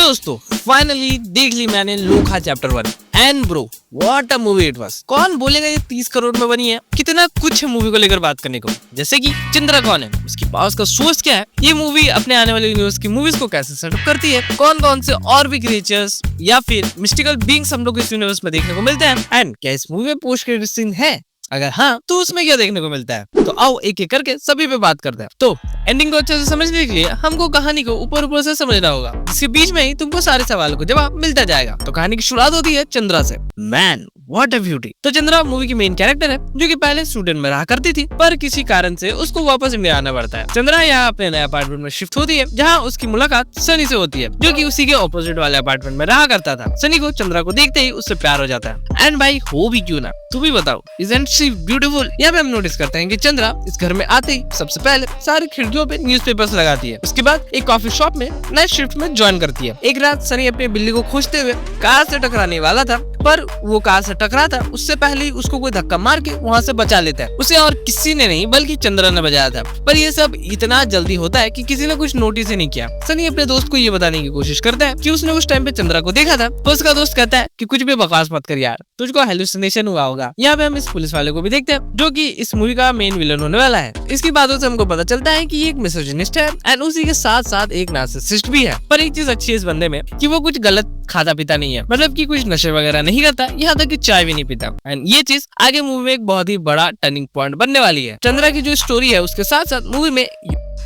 दोस्तों फाइनली देख ली मैंने Lokah chapter 1 and bro what a movie it was. कौन बोलेगा ये 30 करोड़ में बनी है। कितना कुछ है मूवी को लेकर बात करने को, जैसे कि चंद्रा कौन है, उसकी पावर्स का सोर्स क्या है, ये मूवी अपने आने वाले यूनिवर्स की मूवीज को कैसे सेटअप करती है, कौन कौन से और भी क्रिएचर्स या फिर मिस्टिकल बीइंग्स हम लोग इस यूनिवर्स में देखने को मिलते हैं, एंड क्या इस मूवी में पोस्ट क्रेडिट सीन है, अगर हाँ तो उसमें क्या देखने को मिलता है। तो आओ एक एक करके सभी पे बात करते हैं। तो एंडिंग को अच्छे से समझने के लिए हमको कहानी को ऊपर ऊपर से समझना होगा, जिसके बीच में ही तुमको सारे सवालों को जवाब मिलता जाएगा। तो कहानी की शुरुआत होती है चंद्रा से। Man what a beauty. तो चंद्रा मूवी की मेन कैरेक्टर है, जो कि पहले स्वीडन में रहा करती थी, पर किसी कारण से उसको वापस इंडिया आना पड़ता है। चंद्रा यहाँ अपने नए अपार्टमेंट में शिफ्ट होती है, जहाँ उसकी मुलाकात सनी से होती है, जो कि उसी के ऑपोजिट वाले अपार्टमेंट में रहा करता था। सनी को चंद्रा को देखते ही उससे प्यार हो जाता है। एंड भाई हो भी क्यों ना, तू भी बताओ, इजंट शी ब्यूटीफुल। यहाँ पे हम नोटिस करते हैं कि चंद्रा इस घर में आते ही सबसे पहले सारी खिड़कियों पे न्यूज़पेपर्स लगाती है। उसके बाद एक कॉफी शॉप में नाइट शिफ्ट में ज्वाइन करती है। एक रात सनी अपनी बिल्ली को खोजते हुए कार से टकराने वाला था, पर वो कार से टकरा था उससे पहले ही उसको कोई धक्का मार के वहाँ से बचा लेता है। उसे और किसी ने नहीं बल्कि चंद्रा ने बचाया था, पर ये सब इतना जल्दी होता है कि किसी ने कुछ नोटिस ही नहीं किया। सनी अपने दोस्त को ये बताने की कोशिश करता है कि उसने उस टाइम पे चंद्रा को देखा था, तो उसका दोस्त कहता है कि कुछ भी बकवास मत कर यार, तुझको हेलुसिनेशन हुआ होगा। यहाँ पे हम इस पुलिस वाले को भी देखते हैं, जो कि इस मूवी का मेन विलन होने वाला है। इसकी बातों से हमको पता चलता है कि ये एक मिसोजिनिस्ट है एंड उसी के साथ साथ एक नार्सिसिस्ट भी है। पर एक चीज अच्छी है इस बंदे में कि वो कुछ गलत खाता पीता नहीं है, मतलब कि कुछ नशे वगैरह नहीं करता, यहाँ तक कि चाय भी नहीं पीता। एंड ये चीज आगे मूवी में एक बहुत ही बड़ा टर्निंग पॉइंट बनने वाली है। चंद्रा की जो स्टोरी है उसके साथ साथ मूवी में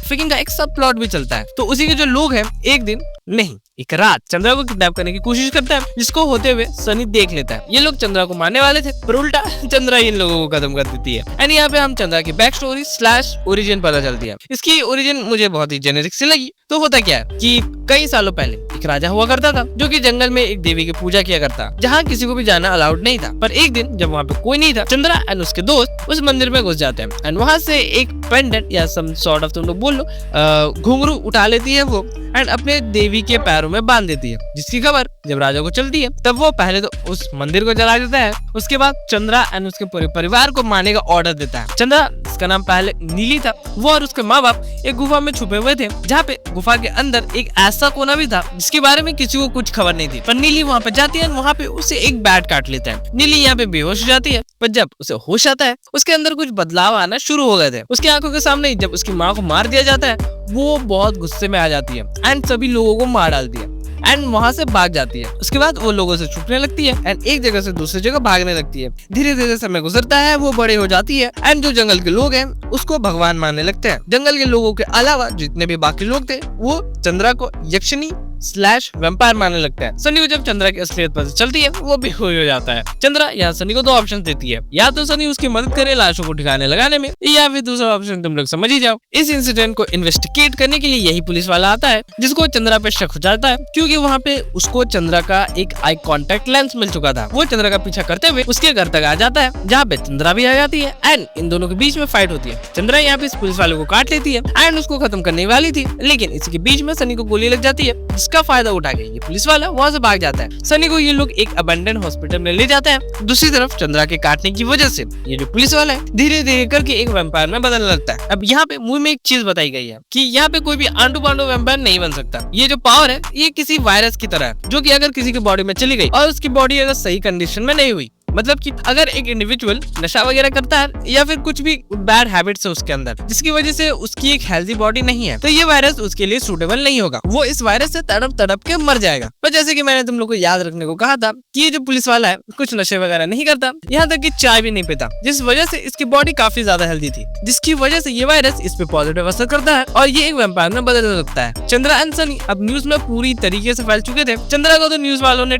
फिकिंग का एक सब प्लॉट भी चलता है। तो उसी के जो लोग हैं एक दिन नहीं एक रात चंद्रा को किडनैप करने की कोशिश करता है, जिसको होते हुए सनी देख लेता है। ये लोग चंद्रा को मारने वाले थे, पर उल्टा चंद्रा इन लोगों को खत्म कर देती है। एंड यहाँ पे हम चंद्रा की बैक स्टोरी स्लैश ओरिजिन पता चलती है। इसकी ओरिजिन मुझे बहुत ही जेनेरिक सी लगी। तो होता क्या है कि कई सालों पहले एक राजा हुआ करता था, जो कि जंगल में एक देवी की पूजा किया करता, जहाँ किसी को भी जाना अलाउड नहीं था। पर एक दिन जब वहाँ पे कोई नहीं था, चंद्रा एंड उसके दोस्त उस मंदिर में घुस जाते हैं एंड वहाँ से एक पेंडेंट या सम सॉर्ट ऑफ तुम लोग बोल लो घुंघरू उठा लेती है वो एंड अपने देवी के पैरों में बांध देती है, जिसकी खबर जब राजा को चलती है तब वो पहले तो उस मंदिर को जला देता है। उसके बाद चंद्रा एंड उसके पूरे परिवार को मारने का ऑर्डर देता है। चंद्रा, इसका नाम पहले नीली था, वो और उसके माँ बाप एक गुफा में छुपे हुए थे, जहाँ पे गुफा के अंदर एक ऐसा कोना भी था जिसके बारे में किसी को कुछ खबर नहीं थी। पर नीली वहाँ पे जाती है, वहाँ पे उसे एक बैट काट लेता है। नीली यहाँ पे बेहोश हो जाती है, पर जब उसे होश आता है उसके अंदर कुछ बदलाव आना शुरू हो गए थे। उसकी आंखों के सामने जब उसकी माँ को मार दिया जाता है, वो बहुत गुस्से में आ जाती है एंड सभी लोगों को मार डालती है एंड वहां से भाग जाती है। उसके बाद वो लोगों से छुपने लगती है एंड एक जगह से दूसरी जगह भागने लगती है। धीरे धीरे समय गुजरता है, वो बड़े हो जाती है एंड जो जंगल के लोग हैं उसको भगवान मानने लगते हैं। जंगल के लोगों के अलावा जितने भी बाकी लोग थे वो चंद्रा को यक्षिणी स्लैश वेम्पायर मानने लगता है। सनी को जब चंद्रा की असलियत पता चलती है, वो भी हो जाता है। चंद्रा यहाँ सनी को दो ऑप्शन देती है, या तो सनी उसकी मदद करे लाशों को ठिकाने लगाने में, या फिर दूसरा ऑप्शन तुम लोग समझ ही जाओ। इस इंसिडेंट को इन्वेस्टिगेट करने के लिए यही पुलिस वाला आता है, जिसको चंद्रा पे शक हो जाता है, क्योंकि वहाँ पे उसको चंद्रा का एक आई कांटेक्ट लेंस मिल चुका था। वो चंद्रा का पीछा करते हुए उसके घर तक आ जाता है, जहाँ पे चंद्रा भी आ जाती है एंड इन दोनों के बीच में फाइट होती है। चंद्रा यहाँ पे इस पुलिस वाले को काट लेती है एंड उसको खत्म करने वाली थी, लेकिन इसके बीच में सनी को गोली लग जाती है, जिसका फायदा उठा के ये पुलिस वाला वहाँ से भाग जाता है। सनी को ये लोग एक अबेंडन हॉस्पिटल में ले जाते हैं। दूसरी तरफ चंद्रा के काटने की वजह से ये जो पुलिस वाला है धीरे धीरे करके एक वैम्पायर में बदलने लगता है। अब यहाँ पे मूवी में एक चीज बताई गई है कि यहाँ पे कोई भी आंडू पांडू वैम्पायर नहीं बन सकता। ये जो पावर है ये किसी वायरस की तरह है, जो कि अगर किसी की बॉडी में चली गई और उसकी बॉडी अगर सही कंडीशन में नहीं हुई, मतलब कि अगर एक इंडिविजुअल नशा वगैरह करता है या फिर कुछ भी बैड हैबिट्स है उसके अंदर, जिसकी वजह से उसकी एक हेल्दी बॉडी नहीं है, तो ये वायरस उसके लिए सूटेबल नहीं होगा। वो इस वायरस से तड़प तड़प के मर जाएगा। पर जैसे कि मैंने तुम लोग को याद रखने को कहा था कि ये जो पुलिस वाला है कुछ नशे वगैरह नहीं करता, यहाँ तक कि चाय भी नहीं पीता, जिस वजह से इसकी बॉडी काफी ज्यादा हेल्दी थी, जिसकी वजह से ये वायरस इस पे पॉजिटिव असर करता है और ये एक वैम्पायर में बदल सकता है। चंद्रा एंड सनी अब न्यूज में पूरी तरीके से फैल चुके थे। चंद्रा को तो न्यूज वालों ने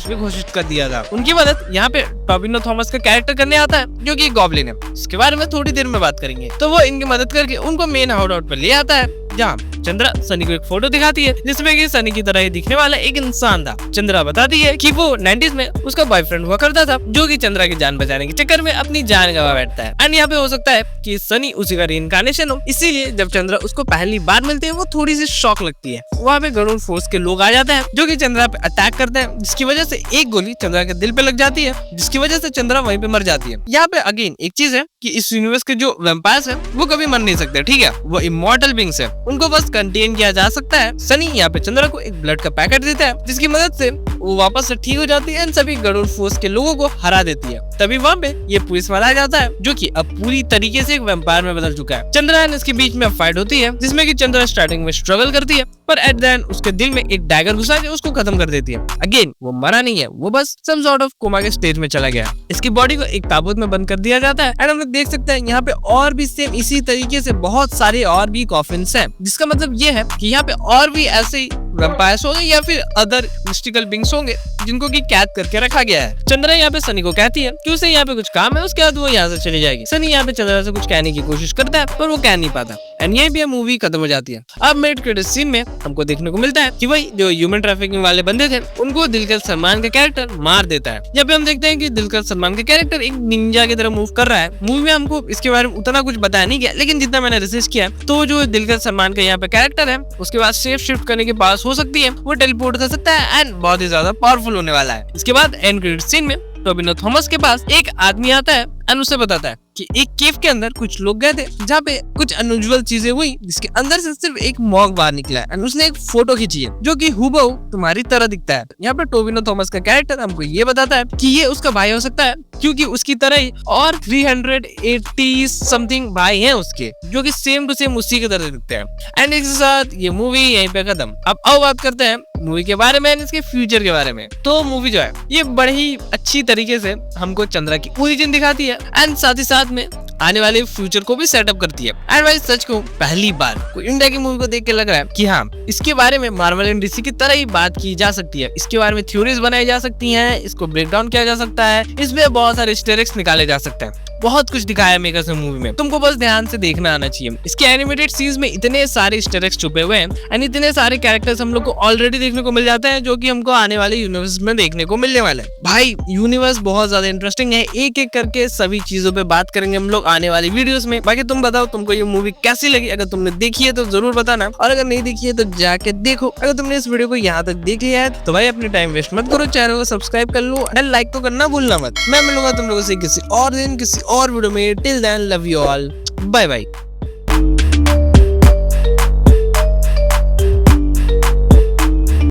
घोषित कर दिया था। उनकी मदद यहाँ पे टोबिनो थॉमस का कैरेक्टर करने आता है, जो कि एक गॉब्लिन है, इसके बारे में थोड़ी देर में बात करेंगे। तो वो इनकी मदद करके उनको मेन हाउड आउट पर ले आता है, जहाँ चंद्रा सनी को एक फोटो दिखाती है, जिसमें कि सनी की तरह ही दिखने वाला एक इंसान था। चंद्रा बताती है कि वो 90s में उसका बॉयफ्रेंड हुआ करता था, जो कि चंद्रा की जान बचाने के चक्कर में अपनी जान गवा बैठता है। एंड यहाँ पे हो सकता है कि सनी उसी का रीइंकार्नेशन हो, इसीलिए जब चंद्रा उसको पहली बार मिलते हैं वो थोड़ी सी शॉक लगती है। वहाँ पे गरुड़ फोर्स के लोग आ जाते हैं, जो कि चंद्रा पे अटैक करते हैं, जिसकी वजह से एक गोली चंद्रा के दिल पे लग जाती है, जिसकी वजह से चंद्रा वहीं पे मर जाती है। यहाँ पे अगेन एक चीज है कि इस यूनिवर्स के जो वैम्पायर्स हैं वो कभी मर नहीं सकते, ठीक है, वो इमॉर्टल बीइंग्स हैं, उनको बस कंटेन किया जा सकता है। सनी यहाँ पे चंद्रा को एक ब्लड का पैकेट देता है जिसकी मदद से वो वापस से ठीक हो जाती है एंड सभी गरुड़ फोर्स के लोगों को हरा देती है। तभी वहाँ पे ये पुलिस वाला आ जाता है जो कि अब पूरी तरीके से एक वैम्पायर में बदल चुका है। चंद्रा एंड इसके बीच में फाइट होती है जिसमें कि चंद्रा स्टार्टिंग में स्ट्रगल करती है पर एट द एंड उसके दिल में एक डैगर घुसा के उसको खत्म कर देती है। अगेन वो मरा नहीं है, वो बस सम सॉर्ट ऑफ कोमा के स्टेज में चला गया। इसकी बॉडी को एक ताबूत में बंद कर दिया जाता है एंड हम लोग देख सकते हैं यहाँ पे और भी सेम इसी तरीके से बहुत सारे और भी कॉफिन्स हैं, जिसका मतलब ये है कि यहाँ पे और भी ऐसे वैम्पायर्स होंगे या फिर अदर मिस्टिकल बीइंग्स होंगे जिनको की कैद करके रखा गया है। चंद्रा यहाँ पे सनी को कहती है कि उसे यहाँ पे कुछ काम है, उसके बाद वो यहाँ से चली जाएगी। सनी यहाँ पे चंद्रा से कुछ कहने की कोशिश करता है पर वो कह नहीं पाता एंड ये भी मूवी खत्म हो जाती है। अब मिड क्रेडिट सीन में हमको देखने को मिलता है कि वही जो ह्यूमन ट्रैफिकिंग वाले बंदे थे उनको दिलकर सलमान का कैरेक्टर मार देता है। यहाँ पे हम देखते हैं कि दिलकर सलमान का कैरेक्टर एक निंजा की तरह मूव कर रहा है। मूवी में हमको इसके बारे में उतना कुछ बताया नहीं गया, लेकिन जितना मैंने रिसर्च किया तो जो दिलकर सलमान का यहाँ पे कैरेक्टर है उसके बाद सेफ शिफ्ट करने के पास हो सकती है, वो टेलीपोर्ट कर सकता है एंड बहुत ही ज्यादा पावरफुल होने वाला है। इसके बाद एंड क्रेडिट सीन में टोबिनो थॉमस के पास एक आदमी आता है एंड उसे बताता है कि एक केव के अंदर कुछ लोग गए थे जहाँ पे कुछ अनयूजुअल चीजें हुई जिसके अंदर से सिर्फ एक मॉग बाहर निकला है एंड उसने एक फोटो खींची है जो कि हुबहू तुम्हारी तरह दिखता है। यहाँ पे टोबिनो थॉमस का कैरेक्टर हमको ये बताता है कि ये उसका भाई हो सकता है क्योंकि उसकी तरह ही और 380 समथिंग भाई हैं उसके जो कि सेम टू सेम उसी की तरह दिखते हैं। एंड इसके साथ ये मूवी यहीं पे खत्म। अब आओ बात करते हैं मूवी के बारे में, इसके फ्यूचर के बारे में। तो मूवी जो है ये बड़ी ही अच्छी तरीके से हमको चंद्रा की ओरिजिन दिखाती है एंड साथ ही साथ में आने वाले फ्यूचर को भी सेटअप करती है। एंड भाई सच को पहली बार कोई इंडिया की मूवी को देख के लग रहा है कि हाँ इसके बारे में मार्वल एंड डीसी की तरह ही बात की जा सकती है, इसके बारे में थ्योरीज बनाई जा सकती हैं, इसको ब्रेक डाउन किया जा सकता है, इसमें बहुत सारे ईस्टर एग्स निकाले जा सकते हैं। बहुत कुछ दिखाया मेकर्स ने मूवी में, तुमको बस ध्यान से देखना आना चाहिए। इसके एनिमेटेड सीरीज में इतने सारे ईस्टर एग्स छुपे हुए हैं एंड इतने सारे कैरेक्टर्स हम लोग को ऑलरेडी देखने को मिल जाते हैं जो कि हमको आने वाले यूनिवर्स में देखने को मिलने वाले हैं। भाई यूनिवर्स बहुत ज्यादा इंटरेस्टिंग है, एक एक करके सभी चीजों पे बात करेंगे हम लोग आने वाली वीडियोस में। बाकी तुम बताओ तुमको ये मूवी कैसी लगी, अगर तुमने देखी है तो जरूर बताना और अगर नहीं देखी है तो जाके देखो। अगर तुमने इस वीडियो को यहाँ तक देख लिया है तो भाई अपनी टाइम वेस्ट मत करो, चैनल को सब्सक्राइब कर लो एंड लाइक तो करना भूलना मत। मैं मिलूंगा तुम लोगों से किसी और दिन किसी और वीडियो में। Till then, love you all. Bye bye.